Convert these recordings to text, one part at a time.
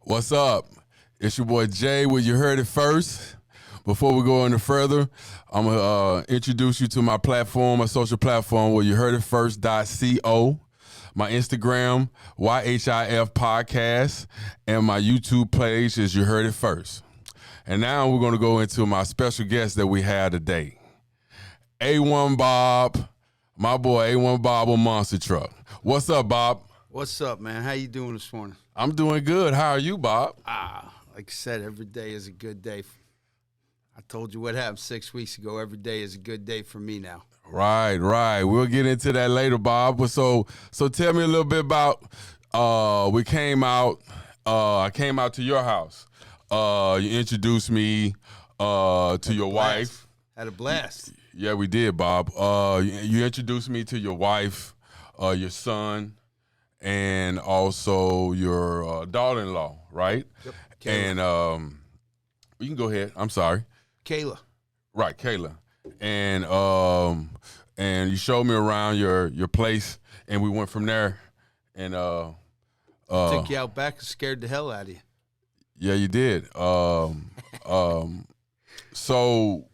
What's up? It's your boy Jay where you heard it first. Before we go any further, I'm going to introduce you to my platform, my social platform where you heard it first.co, my Instagram, YHIF Podcast, and my YouTube page is You Heard It First. And now we're going to go into my special guest that we had today. A1 Bob, my boy A1 Bob on Monster Truck. What's up, Bob? What's up, man? How you doing this morning? I'm doing good. How are you, Bob? Like I said, every day is a good day. I told you what happened 6 weeks ago. Every day is a good day for me now. Right. We'll get into that later, Bob. But so tell me a little bit about. I came out to your house. You introduced me to your wife. Had a blast. Yeah, we did, Bob. You introduced me to your wife, your son, and also your daughter-in-law, right? Yep. And you can go ahead. I'm sorry. Kayla. Right, Kayla. And you showed me around your place, and we went from there. And Took you out back and scared the hell out of you. Yeah, you did. So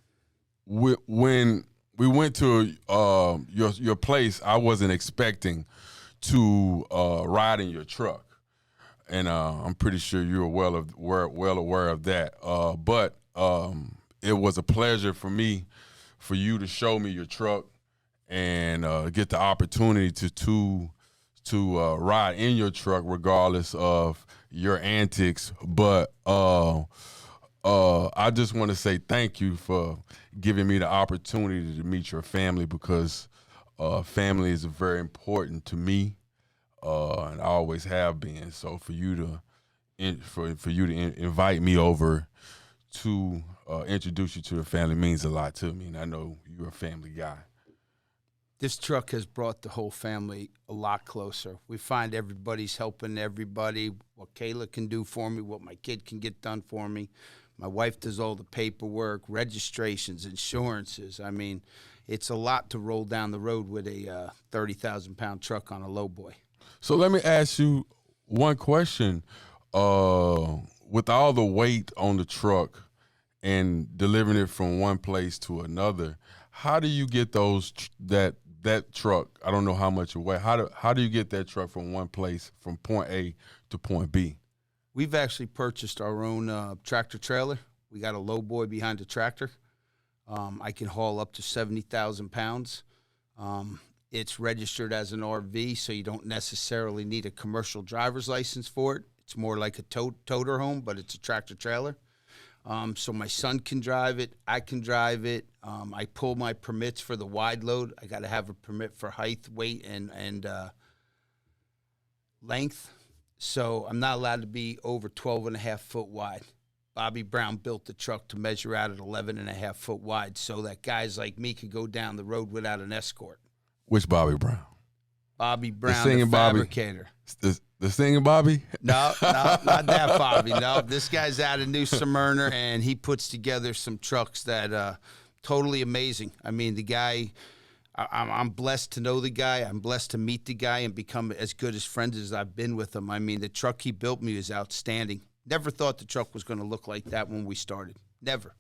when we went to your place, I wasn't expecting to ride in your truck, and I'm pretty sure you're well aware of that. But it was a pleasure for you to show me your truck and get the opportunity to ride in your truck, regardless of your antics. But I just want to say thank you for giving me the opportunity to meet your family, because family is very important to me, and I always have been. So for you to invite me over to introduce you to the family means a lot to me, and I know you're a family guy. This truck has brought the whole family a lot closer. We find everybody's helping everybody. What Kayla can do for me, what my kid can get done for me. My wife does all the paperwork, registrations, insurances. I mean, it's a lot to roll down the road with a 30,000-pound truck on a lowboy. So let me ask you one question. With all the weight on the truck and delivering it from one place to another, how do you get that truck? I don't know how much it weighs. How do you get that truck from one place, from point A to point B? We've actually purchased our own tractor trailer. We got a lowboy behind the tractor. I can haul up to 70,000 pounds. It's registered as an RV, so you don't necessarily need a commercial driver's license for it. It's more like a toter home, but it's a tractor trailer. So my son can drive it. I can drive it. I pull my permits for the wide load. I got to have a permit for height, weight, and length. So I'm not allowed to be over 12.5 foot wide. Bobby Brown built the truck to measure out at 11.5 foot wide, so that guys like me could go down the road without an escort. Which Bobby Brown? Bobby Brown, the fabricator. The singing Bobby? No, not that Bobby. No, this guy's out of New Smyrna, and he puts together some trucks that totally amazing. I mean, the guy, I'm blessed to know the guy. I'm blessed to meet the guy and become as good as friends as I've been with him. I mean, the truck he built me is outstanding. Never thought the truck was going to look like that when we started. Never.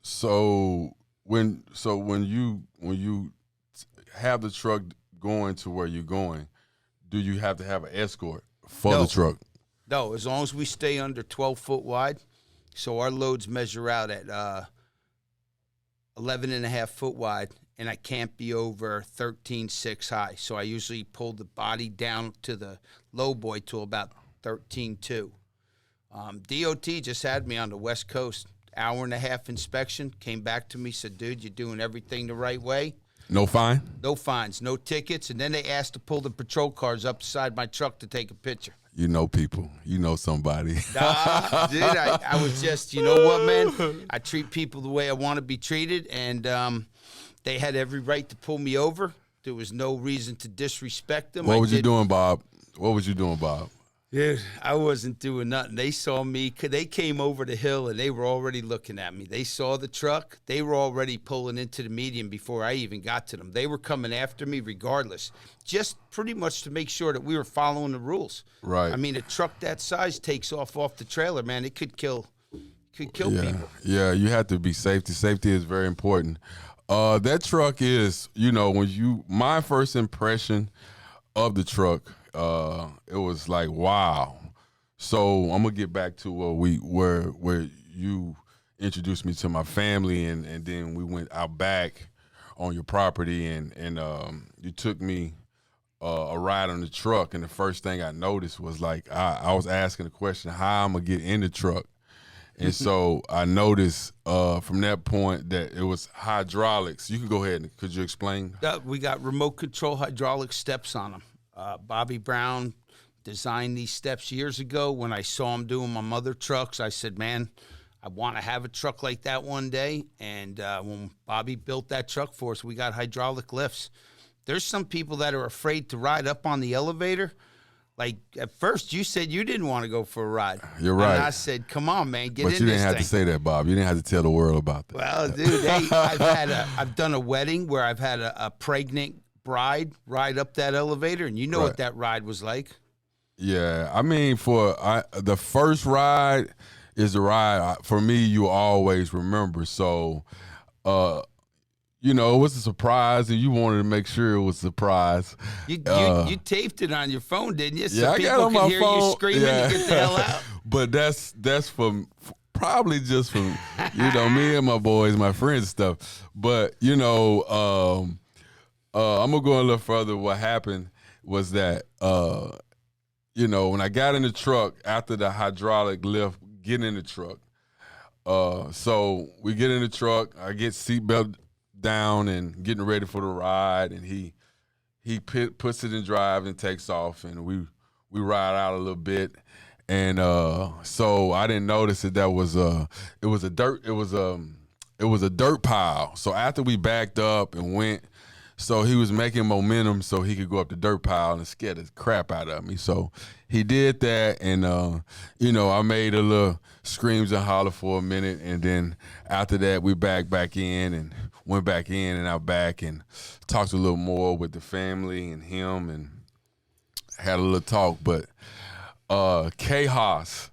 So when you have the truck going to where you're going, do you have to have an escort for the truck? No, as long as we stay under 12 foot wide. So our loads measure out at 11.5 foot wide, and I can't be over 13.6 high. So I usually pull the body down to the low boy to about 13.2. DOT just had me on the West Coast, 1.5-hour inspection, came back to me, said, dude, you're doing everything the right way. No fine? No fines, no tickets. And then they asked to pull the patrol cars up beside my truck to take a picture. You know people. You know somebody. Nah, dude, I was just, you know what, man? I treat people the way I want to be treated, and they had every right to pull me over. There was no reason to disrespect them. What was you doing, Bob? What was you doing, Bob? Dude, I wasn't doing nothing. They saw me. They came over the hill, and they were already looking at me. They saw the truck. They were already pulling into the median before I even got to them. They were coming after me regardless, just pretty much to make sure that we were following the rules. Right. I mean, a truck that size takes off the trailer, man. It could kill people. Yeah, you have to be safety. Safety is very important. That truck is, my first impression of the truck, it was like, wow. So I'm gonna get back to where you introduced me to my family, and then we went out back on your property, and you took me a ride on the truck, and the first thing I noticed was like I was asking the question, how I'm gonna get in the truck. And so I noticed from that point that it was hydraulics. You can go ahead. Could you explain? We got remote control hydraulic steps on them. Bobby Brown designed these steps years ago. When I saw him doing my mother trucks, I said, man, I want to have a truck like that one day. And when Bobby built that truck for us, we got hydraulic lifts. There's some people that are afraid to ride up on the elevator. Like, at first, you said you didn't want to go for a ride. You're right. And I said, come on, man, get in this thing. But you didn't have to say that, Bob. You didn't have to tell the world about that. Well, dude, I've done a wedding where I've had a pregnant bride ride up that elevator, and you know what that ride was like. Yeah, I mean, the first ride is the ride, for me, you always remember. So, it was a surprise, and you wanted to make sure it was a surprise. You taped it on your phone, didn't you? So yeah, I got it on my hear phone. You screaming to get the hell out. But that's from probably just from me and my boys, my friends and stuff. But I'm gonna go a little further. What happened was that when I got in the truck after the hydraulic lift, getting in the truck. So we get in the truck. I get seatbelt down and getting ready for the ride, and he puts it in drive and takes off, and we ride out a little bit, and so I didn't notice that was a dirt pile. So after we backed up and went, so he was making momentum so he could go up the dirt pile and scare the crap out of me. So he did that, and I made a little screams and holler for a minute, and then after that we back in and went back in and out back and talked a little more with the family and him and had a little talk. But K-Haas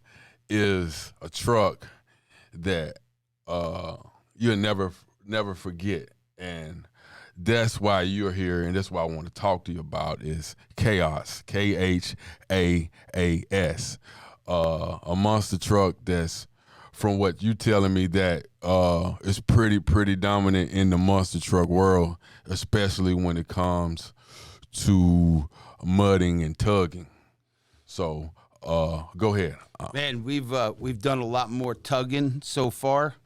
is a truck that you'll never forget, and that's why you're here, and that's why I want to talk to you about is K-Haas, Khaas, a monster truck that's, from what you telling me, that is pretty dominant in the monster truck world, especially when it comes to mudding and tugging. So go ahead. Man, we've done a lot more tugging so far.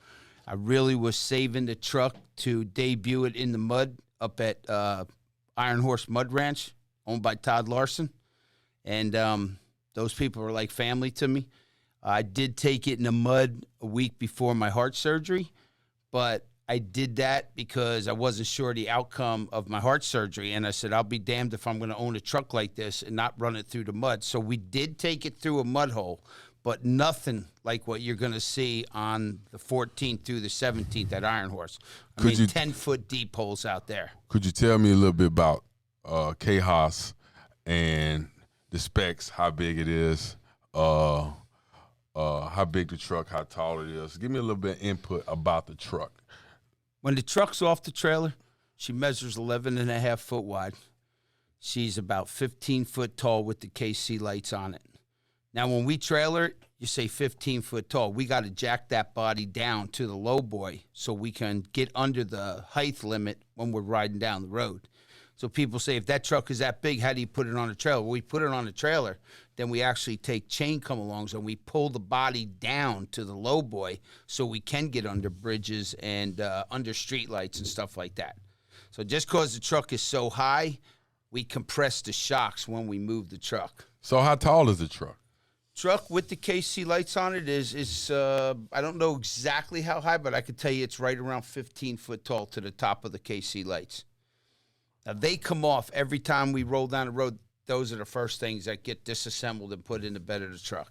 I really was saving the truck to debut it in the mud up at Iron Horse Mud Ranch, owned by Todd Larson. And those people are like family to me. I did take it in the mud a week before my heart surgery, but I did that because I wasn't sure the outcome of my heart surgery. And I said, I'll be damned if I'm going to own a truck like this and not run it through the mud. So we did take it through a mud hole, but nothing like what you're going to see on the 14th through the 17th at Iron Horse. I mean, 10-foot deep holes out there. Could you tell me a little bit about K-Haas and the specs, how big it is, how big the truck, how tall it is? Give me a little bit of input about the truck. When the truck's off the trailer, she measures 11.5 foot wide. She's about 15 foot tall with the KC lights on it. Now, when we trailer it, you say 15 foot tall. We got to jack that body down to the low boy so we can get under the height limit when we're riding down the road. So people say, if that truck is that big, how do you put it on a trailer? Well, we put it on a trailer. Then we actually take chain come-alongs and we pull the body down to the low boy so we can get under bridges and under street lights and stuff like that. So just because the truck is so high, we compress the shocks when we move the truck. So how tall is the truck? Truck with the KC lights on it is I don't know exactly how high, but I can tell you it's right around 15 foot tall to the top of the KC lights. Now, they come off every time we roll down the road. those are the first things that get disassembled and put in the bed of the truck,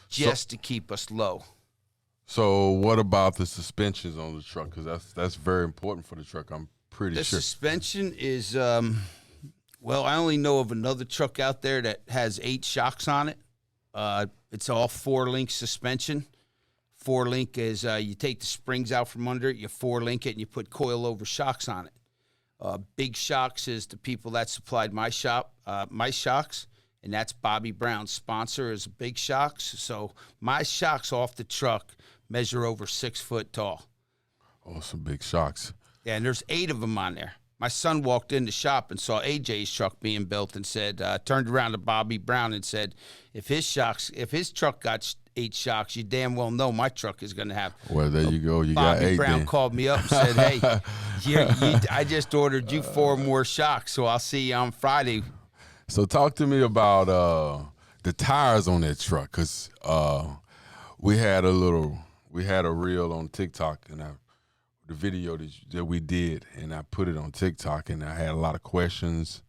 just to keep us low. So what about the suspensions on the truck? Because that's very important for the truck, I'm pretty sure. The suspension is, well, I only know of another truck out there that has 8 shocks on it. It's all 4-link suspension. 4-link is you take the springs out from under it, you 4-link it, and you put coil-over shocks on it. Big Shocks is the people that supplied my shocks, and that's Bobby Brown's sponsor is Big Shocks. So my shocks off the truck measure over 6 foot tall. Oh, some big shocks. Yeah, and there's 8 of them on there. My son walked in the shop and saw AJ's truck being built and said, turned around to Bobby Brown and said, if his truck got 8 shocks, you damn well know my truck is going to have. Well, there you go. You got 8 Bobby Brown then. called me up and said, hey, I just ordered you 4 more shocks, so I'll see you on Friday. So talk to me about the tires on that truck, because we had a reel on TikTok, and the video that we did, and I put it on TikTok, and I had a lot of questions,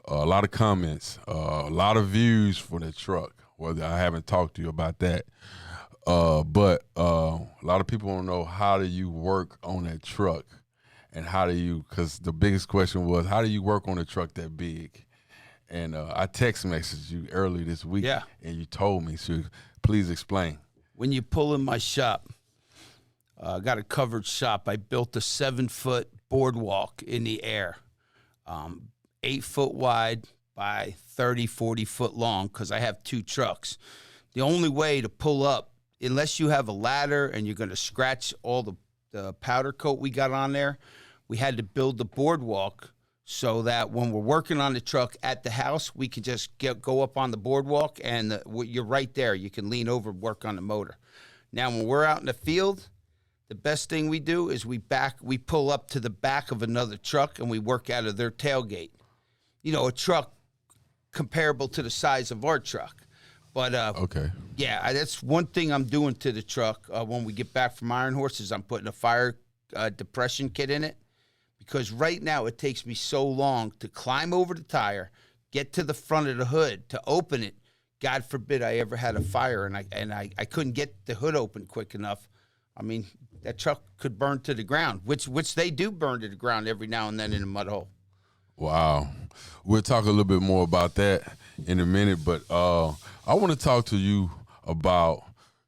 a lot of comments, a lot of views for the truck. Well, I haven't talked to you about that, but a lot of people want to know, how do you work on that truck, and because the biggest question was, how do you work on a truck that big? And I text messaged you early this week, and you told me, so please explain. When you pull in my shop, I got a covered shop. I built a 7-foot boardwalk in the air, 8 foot wide by 30, 40 foot long, because I have 2 trucks. The only way to pull up, unless you have a ladder and you're going to scratch all the powder coat we got on there, we had to build the boardwalk so that when we're working on the truck at the house, we can just go up on the boardwalk, and you're right there. You can lean over and work on the motor. Now, when we're out in the field, the best thing we do is we pull up to the back of another truck, and we work out of their tailgate. You know, a truck comparable to the size of our truck. But, okay. Yeah, that's one thing I'm doing to the truck when we get back from Iron Horse is I'm putting a fire depression kit in it. Because right now it takes me so long to climb over the tire, get to the front of the hood, to open it. God forbid I ever had a fire, and I couldn't get the hood open quick enough. I mean, that truck could burn to the ground, which they do burn to the ground every now and then in a mud hole. Wow. We'll talk a little bit more about that in a minute, but I want to talk to you about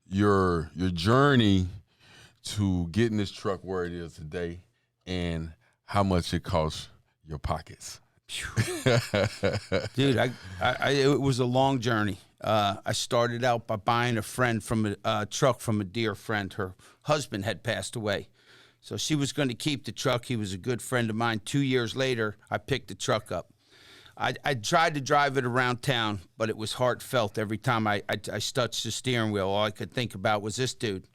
your journey to getting this truck where it is today, and how much it costs your pockets. Dude, it was a long journey. I started out by buying a truck from a dear friend. Her husband had passed away, so she was going to keep the truck. He was a good friend of mine. 2 years later, I picked the truck up. I tried to drive it around town, but it was heartfelt every time I touched the steering wheel. All I could think about was this dude.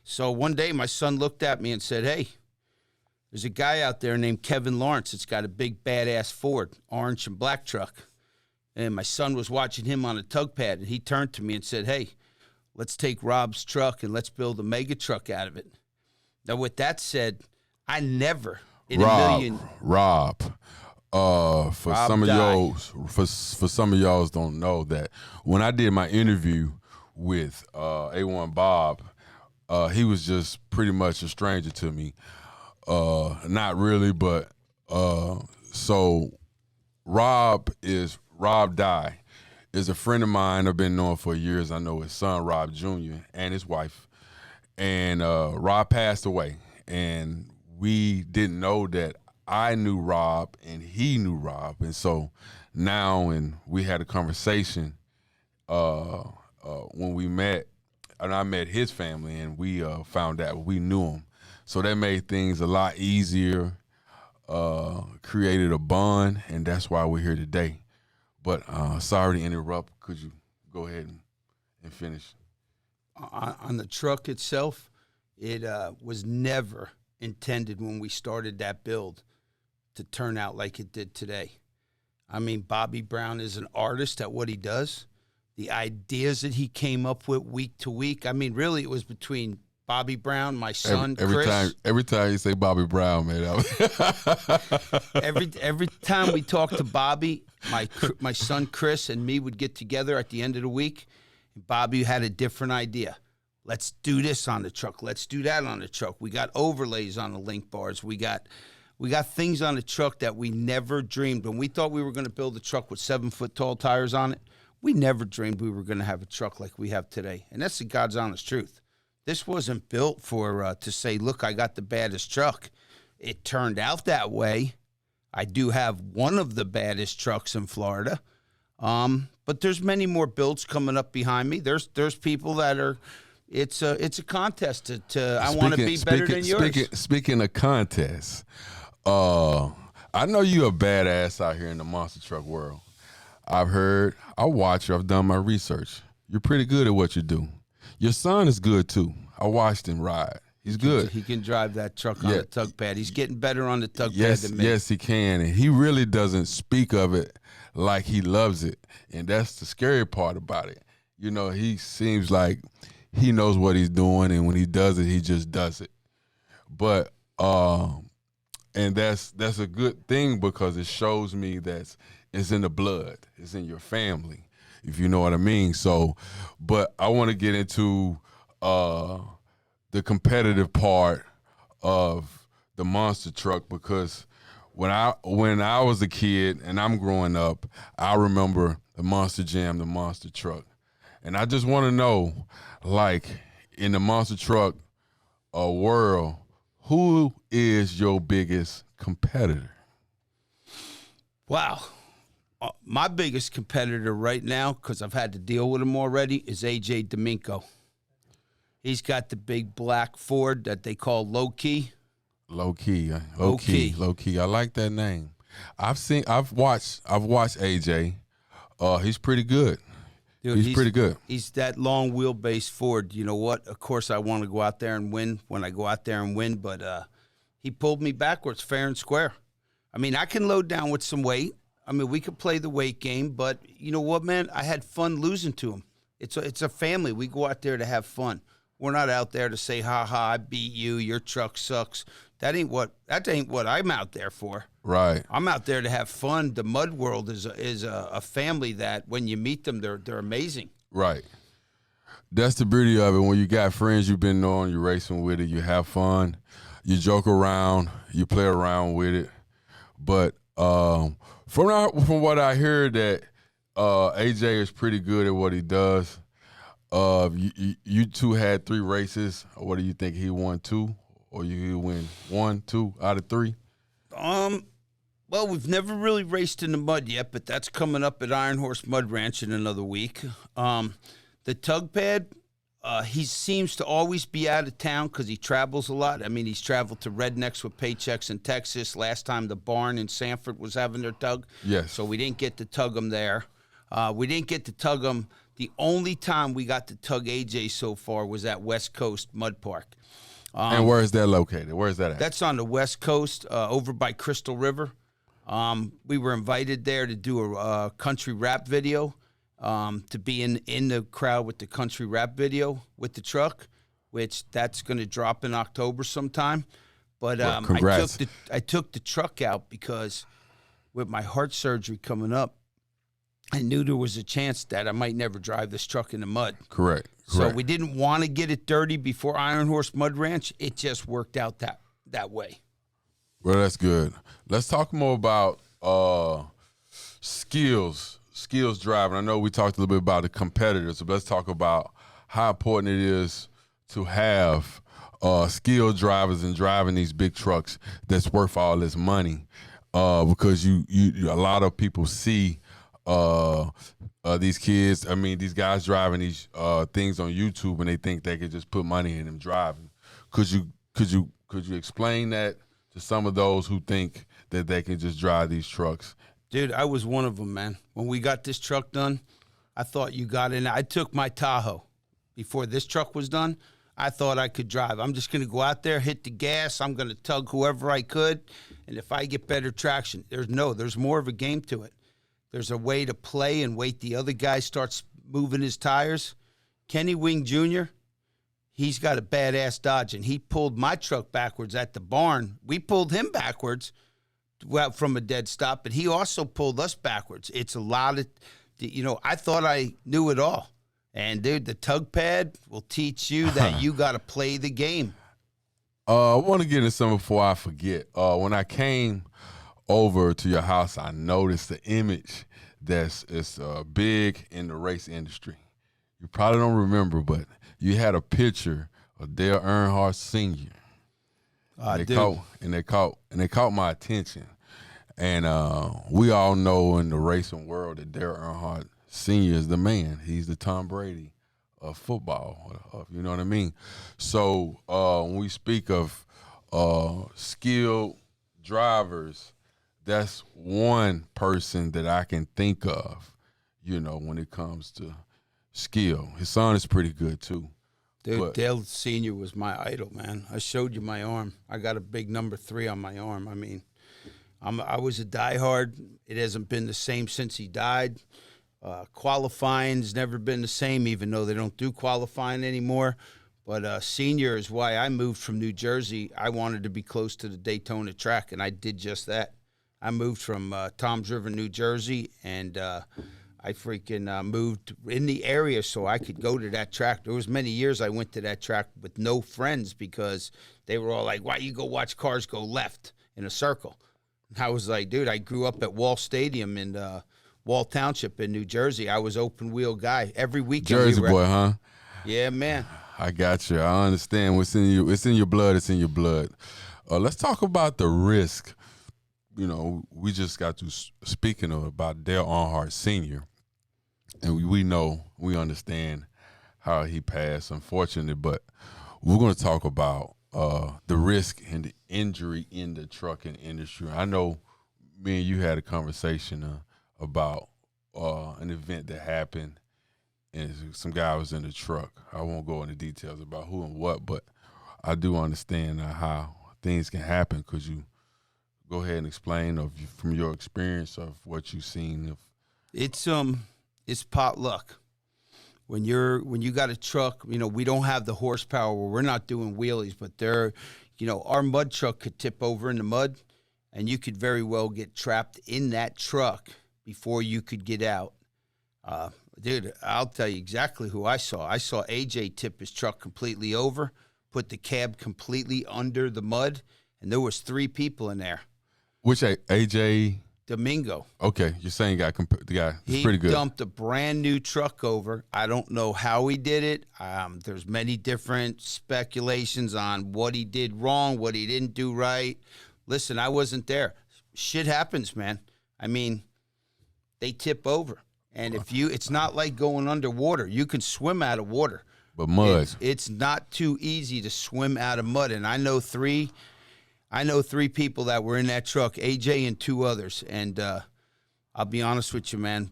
So one day, my son looked at me and said, hey, there's a guy out there named Kevin Lawrence that's got a big badass Ford, orange and black truck. And my son was watching him on a tug pad, and he turned to me and said, hey, let's take Rob's truck and let's build a mega truck out of it. Now, with that said, I never in a million... Rob, for some of y'all don't know that when I did my interview with A1 Bob, he was just pretty much a stranger to me. Not really, but so Rob Dye is a friend of mine I've been knowing for years. I know his son Rob Jr. and his wife, and Rob passed away, and we didn't know that I knew Rob and he knew Rob, and so now, and we had a conversation when we met, and I met his family, and we found out we knew him. So that made things a lot easier, created a bond, and that's why we're here today. But sorry to interrupt. Could you go ahead and finish? On the truck itself, it was never intended when we started that build to turn out like it did today. I mean, Bobby Brown is an artist at what he does. The ideas that he came up with week to week, I mean, really it was between Bobby Brown, my son every Chris. every time you say Bobby Brown, man. Every time we talk to Bobby, my son Chris and me would get together at the end of the week. Bobby had a different idea. Let's do this on the truck. Let's do that on the truck. We got overlays on the link bars. We got things on the truck that we never dreamed. When we thought we were going to build a truck with 7-foot tall tires on it, we never dreamed we were going to have a truck like we have today. And that's the God's honest truth. This wasn't built for to say, look, I got the baddest truck. It turned out that way. I do have one of the baddest trucks in Florida. But there's many more builds coming up behind me. There's people that are, it's a contest to I want to be better than yours. Speaking of contests, I know you a badass out here in the monster truck world. I've heard, I watch you, I've done my research. You're pretty good at what you do. Your son is good too. I watched him ride. He's good. He can drive that truck on the tug pad. He's getting better on the tug pad than me. Yes, he can. And he really doesn't speak of it like he loves it. And that's the scary part about it. You know, he seems like he knows what he's doing, and when he does it, he just does it. But and that's a good thing, because it shows me that it's in the blood. It's in your family, if you know what I mean. So, but I want to get into the competitive part of the monster truck, because when I was a kid and I'm growing up, I remember the Monster Jam, the monster truck. And I just want to know, like, in the monster truck world, who is your biggest competitor? Wow. My biggest competitor right now, because I've had to deal with him already, is A.J. D'Amico. He's got the big black Ford that they call Low Key. Low Key. I like that name. I've watched AJ. He's pretty good. Dude, he's pretty good. He's that long wheelbase Ford. You know what? Of course, I want to go out there and win when I go out there and win, but he pulled me backwards fair and square. I mean, I can load down with some weight. I mean, we could play the weight game, but you know what, man? I had fun losing to him. It's a family. We go out there to have fun. We're not out there to say, ha ha, I beat you, your truck sucks. That ain't what I'm out there for. Right. I'm out there to have fun. The Mud World is a family that when you meet them, they're amazing. Right. That's the beauty of it. When you got friends you've been knowing, you're racing with it, you have fun, you joke around, you play around with it. But from what I hear, that AJ is pretty good at what he does. You two had 3 races. What do you think? He won 2, or you win 1, 2 out of 3? Well, we've never really raced in the mud yet, but that's coming up at Iron Horse Mud Ranch in another week. The tug pad, he seems to always be out of town because he travels a lot. I mean, he's traveled to Rednecks with Paychecks in Texas. Last time the barn in Sanford was having their tug. Yes. So we didn't get to tug him there. We didn't get to tug him. The only time we got to tug AJ so far was at West Coast Mud Park. And where is that located? Where is that at? That's on the West Coast, over by Crystal River. We were invited there to do a country rap video, to be in the crowd with the country rap video with the truck, which that's going to drop in October sometime. But well, congrats. I took the truck out because with my heart surgery coming up, I knew there was a chance that I might never drive this truck in the mud. Correct. So we didn't want to get it dirty before Iron Horse Mud Ranch. It just worked out that way. Well, that's good. Let's talk more about skills driving. I know we talked a little bit about the competitors, but let's talk about how important it is to have skilled drivers and driving these big trucks that's worth all this money. Because you a lot of people see these kids, I mean, these guys driving these things on YouTube, and they think they could just put money in them driving. Could you explain that to some of those who think that they can just drive these trucks? Dude, I was one of them, man. When we got this truck done, I thought you got in. I took my Tahoe before this truck was done. I thought I could drive. I'm just going to go out there, hit the gas. I'm going to tug whoever I could. And if I get better traction, there's more of a game to it. There's a way to play and wait the other guy starts moving his tires. Kenny Wing Jr., he's got a badass Dodge, and he pulled my truck backwards at the barn. We pulled him backwards from a dead stop, but he also pulled us backwards. It's a lot of, I thought I knew it all. And, dude, the tug pad will teach you that you got to play the game. I want to get into something before I forget. When I came over to your house, I noticed the image that's big in the race industry. You probably don't remember, but you had a picture of Dale Earnhardt Sr. They caught my attention. And we all know in the racing world that Dale Earnhardt Sr. is the man. He's the Tom Brady of football. You know what I mean? So when we speak of skilled drivers, that's one person that I can think of, when it comes to skill. His son is pretty good too. Dude, Dale Sr. was my idol, man. I showed you my arm. I got a big number 3 on my arm. I mean, I was a diehard. It hasn't been the same since he died. Qualifying's never been the same, even though they don't do qualifying anymore. But Senior is why I moved from New Jersey. I wanted to be close to the Daytona track, and I did just that. I moved from Toms River, New Jersey, and I freaking moved in the area so I could go to that track. There was many years I went to that track with no friends because they were all like, why you go watch cars go left in a circle? And I was like, dude, I grew up at Wall Stadium in Wall Township in New Jersey. I was open wheel guy. Every weekend. Jersey boy, huh? Yeah, man. I got you. I understand. It's in you. It's in your blood. It's in your blood. Let's talk about the risk. We just got to speaking about Dale Earnhardt Sr., and we understand how he passed, unfortunately, but we're going to talk about the risk and the injury in the trucking industry. I know me and you had a conversation about an event that happened, and some guy was in the truck. I won't go into details about who and what, but I do understand how things can happen. Could you go ahead and explain from your experience of what you've seen? It's pot luck. When you got a truck, we don't have the horsepower where we're not doing wheelies, but our mud truck could tip over in the mud, and you could very well get trapped in that truck before you could get out. Dude, I'll tell you exactly who I saw. I saw AJ tip his truck completely over, put the cab completely under the mud, and there was 3 people in there. Which AJ? Domingo. Okay, you're saying the guy is pretty good. He dumped a brand new truck over. I don't know how he did it. There's many different speculations on what he did wrong, what he didn't do right. Listen, I wasn't there. Shit happens, man. I mean, they tip over. And it's not like going underwater. You can swim out of water. But mud. It's not too easy to swim out of mud. And I know three people that were in that truck, AJ and 2 others. And I'll be honest with you, man,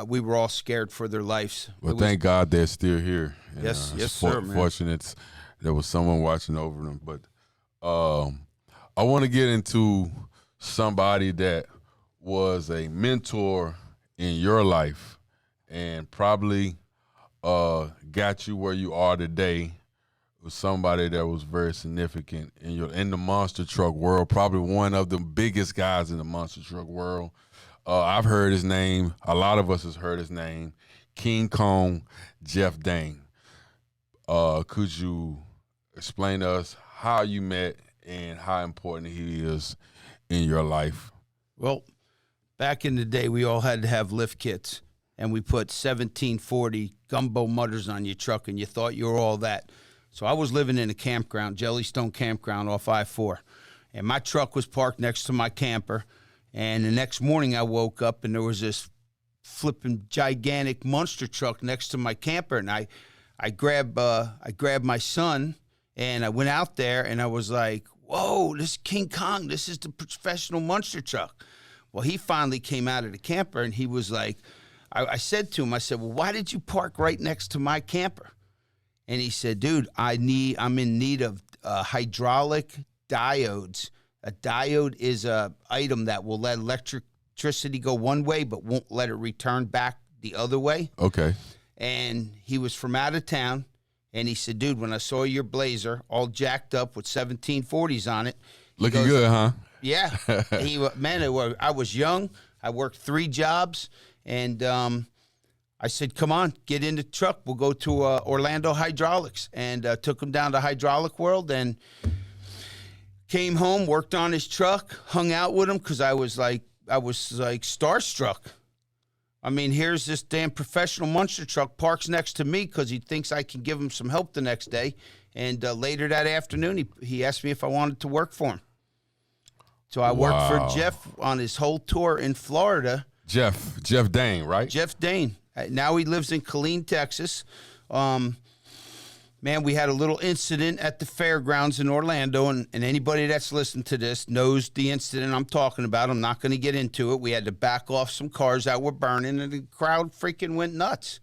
we were all scared for their lives. Well, thank God they're still here. And, yes, sir, man. Fortunate there was someone watching over them. But I want to get into somebody that was a mentor in your life and probably got you where you are today. Was somebody that was very significant in the monster truck world, probably one of the biggest guys in the monster truck world. I've heard his name. A lot of us has heard his name. King Kong, Jeff Dane. Could you explain to us how you met and how important he is in your life? Well, back in the day, we all had to have lift kits, and we put 1740 gumbo mutters on your truck, and you thought you were all that. So I was living in a campground, Jellystone Campground off I-4, and my truck was parked next to my camper. And the next morning I woke up and there was this flipping gigantic monster truck next to my camper, and I grabbed my son and I went out there and I was like, "Whoa, this is King Kong! This is the professional monster truck." Well, he finally came out of the camper and he was like, I said to him, I said, "Well, why did you park right next to my camper?" And he said, "Dude, I'm in need of hydraulic diodes. A diode is a item that will let electricity go one way but won't let it return back the other way." Okay. And he was from out of town, And he said, dude, when I saw your Blazer all jacked up with 1740s on it. Looking good, huh? Yeah. I was young. I worked 3 jobs. And I said, come on, get in the truck. We'll go to Orlando Hydraulics. And took him down to Hydraulic World and came home, worked on his truck, hung out with him because I was like starstruck. I mean, here's this damn professional monster truck parks next to me because he thinks I can give him some help the next day. And later that afternoon, he asked me if I wanted to work for him. So I worked for Jeff on his whole tour in Florida. Jeff Dane, right? Jeff Dane. Now he lives in Killeen, Texas. Man, we had a little incident at the fairgrounds in Orlando, and anybody that's listened to this knows the incident I'm talking about. I'm not going to get into it. We had to back off some cars that were burning, and the crowd freaking went nuts.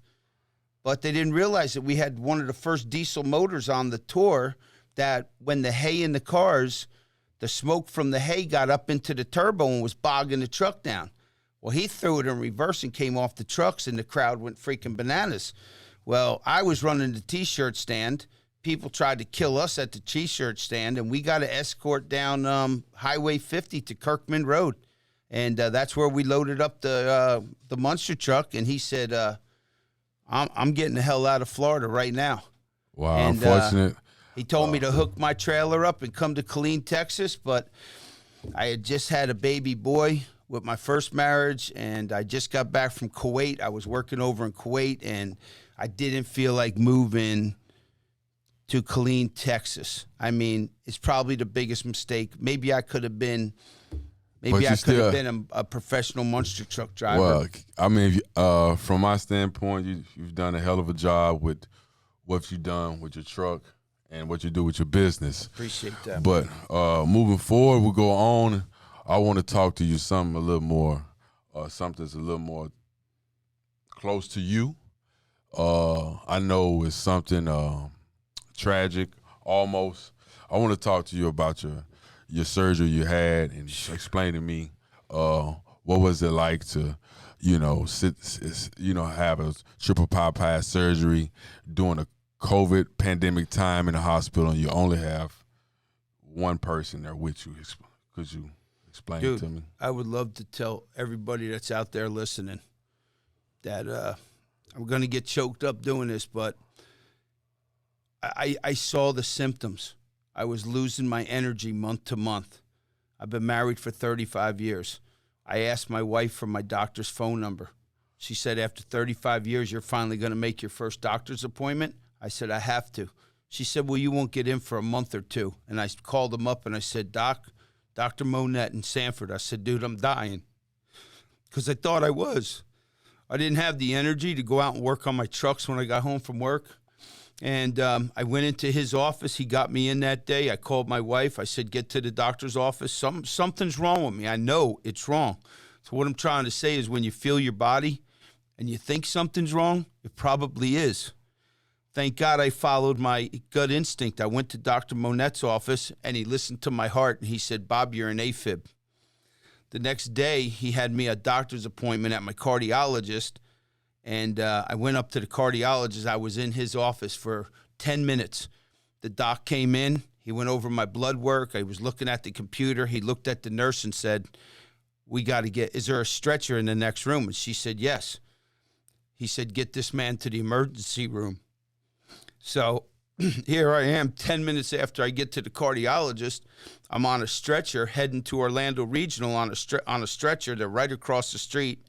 But they didn't realize that we had one of the first diesel motors on the tour that when the hay in the cars, the smoke from the hay got up into the turbo and was bogging the truck down. Well, he threw it in reverse and came off the trucks, and the crowd went freaking bananas. Well, I was running the T-shirt stand. People tried to kill us at the T-shirt stand, and we got to escort down Highway 50 to Kirkman Road. And that's where we loaded up the monster truck, and he said, I'm getting the hell out of Florida right now. Wow, and, unfortunate. He told me to hook my trailer up and come to Killeen, Texas, but I had just had a baby boy with my first marriage, and I just got back from Kuwait. I was working over in Kuwait, and I didn't feel like moving to Killeen, Texas. I mean, it's probably the biggest mistake. Maybe I could have been a professional monster truck driver. Well, I mean, from my standpoint, you've done a hell of a job with what you've done with your truck and what you do with your business. Appreciate that. But moving forward, we'll go on. I want to talk to you something that's a little more close to you. I know it's something tragic, almost. I want to talk to you about your surgery you had and explain to me what was it like to, have a triple bypass surgery during a COVID pandemic time in the hospital, and you only have one person there with you. Could you explain it to me? I would love to tell everybody that's out there listening that I'm going to get choked up doing this, but I saw the symptoms. I was losing my energy month to month. I've been married for 35 years. I asked my wife for my doctor's phone number. She said, after 35 years, you're finally going to make your first doctor's appointment? I said, I have to. She said, well, you won't get in for a month or two. And I called him up and I said, Dr. Monette in Sanford. I said, dude, I'm dying. Because I thought I was. I didn't have the energy to go out and work on my trucks when I got home from work. And I went into his office. He got me in that day. I called my wife. I said, get to the doctor's office. Something's wrong with me. I know it's wrong. So what I'm trying to say is when you feel your body and you think something's wrong, it probably is. Thank God I followed my gut instinct. I went to Dr. Monette's office, and he listened to my heart, and he said, Bob, you're an AFib. The next day, he had me a doctor's appointment at my cardiologist, and I went up to the cardiologist. I was in his office for 10 minutes. The doc came in. He went over my blood work. I was looking at the computer. He looked at the nurse and said, is there a stretcher in the next room? And she said, yes. He said, get this man to the emergency room. So here I am 10 minutes after I get to the cardiologist. I'm on a stretcher heading to Orlando Regional on a stretcher. They're right across the street.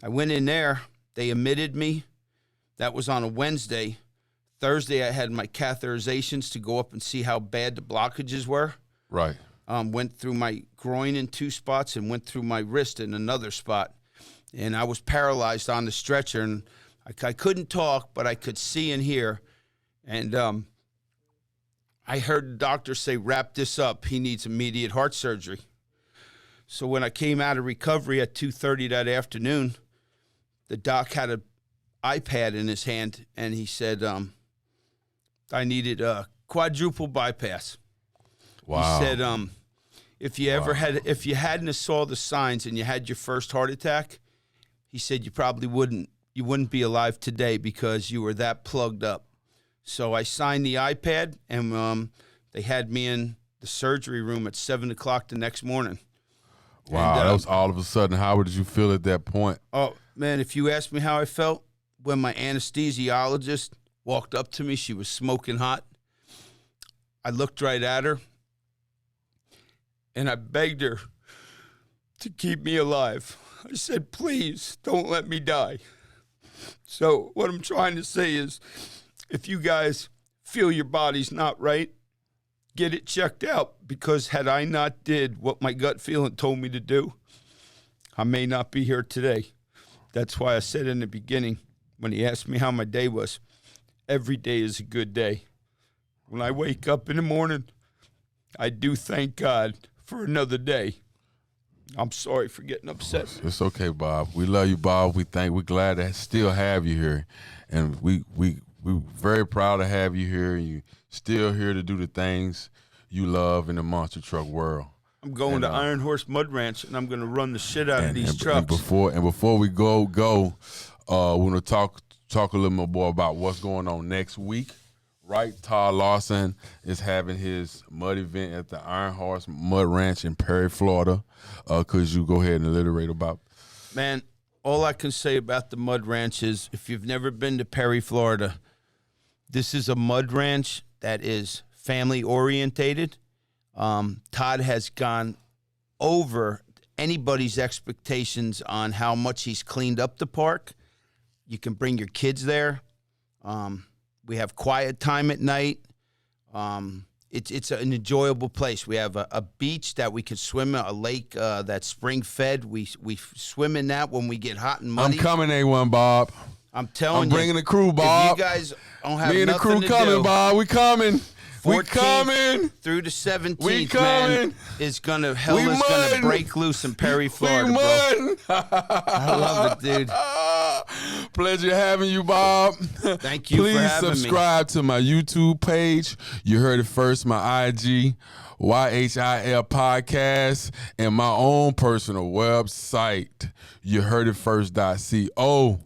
I went in there. They admitted me. That was on a Wednesday. Thursday, I had my catheterizations to go up and see how bad the blockages were. Right. Went through my groin in 2 spots and went through my wrist in another spot. And I was paralyzed on the stretcher. And I couldn't talk, but I could see and hear. And I heard the doctor say, wrap this up. He needs immediate heart surgery. So when I came out of recovery at 2:30 that afternoon, the doc had an iPad in his hand, and he said, I needed a quadruple bypass. Wow. He said, if you hadn't saw the signs and you had your first heart attack, he said you probably wouldn't be alive today because you were that plugged up. So I signed the iPad, and they had me in the surgery room at 7 o'clock the next morning. Wow, And, that was all of a sudden. How did you feel at that point? Oh, man, if you asked me how I felt, when my anesthesiologist walked up to me, she was smoking hot. I looked right at her, and I begged her to keep me alive. I said, please, don't let me die. So what I'm trying to say is, if you guys feel your body's not right, get it checked out, because had I not did what my gut feeling told me to do, I may not be here today. That's why I said in the beginning, when he asked me how my day was, every day is a good day. When I wake up in the morning, I do thank God for another day. I'm sorry for getting upset. It's okay, Bob. We love you, Bob. We're glad to still have you here, and we're very proud to have you here. You still here to do the things you love in the monster truck world. I'm going to Iron Horse Mud Ranch, and I'm going to run the shit out of these trucks. And before we go, we're going to talk a little more about what's going on next week. Right, Todd Larson is having his mud event at the Iron Horse Mud Ranch in Perry, Florida. Could you go ahead and alliterate about? Man, all I can say about the Mud Ranch is, if you've never been to Perry, Florida, this is a mud ranch that is family orientated. Todd has gone over anybody's expectations on how much he's cleaned up the park. You can bring your kids there. We have quiet time at night. It's an enjoyable place. We have a beach that we can swim in, a lake that's spring fed. We swim in that when we get hot and muddy. I'm coming, A1, Bob. I'm telling you. I'm bringing the crew, Bob. If you guys don't have Me and the nothing crew to coming, do, Bob. We coming. We 14th coming. through the 17th, We coming. man, is gonna break loose in Perry, Florida, we bro. I love it, dude. Pleasure having you, Bob. Thank you for Please having me. subscribe to my YouTube page. You heard it first, my IG, YHIL Podcast, and my own personal website, youhearditfirst.co.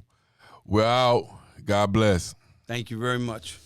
We're out. God bless. Thank you very much.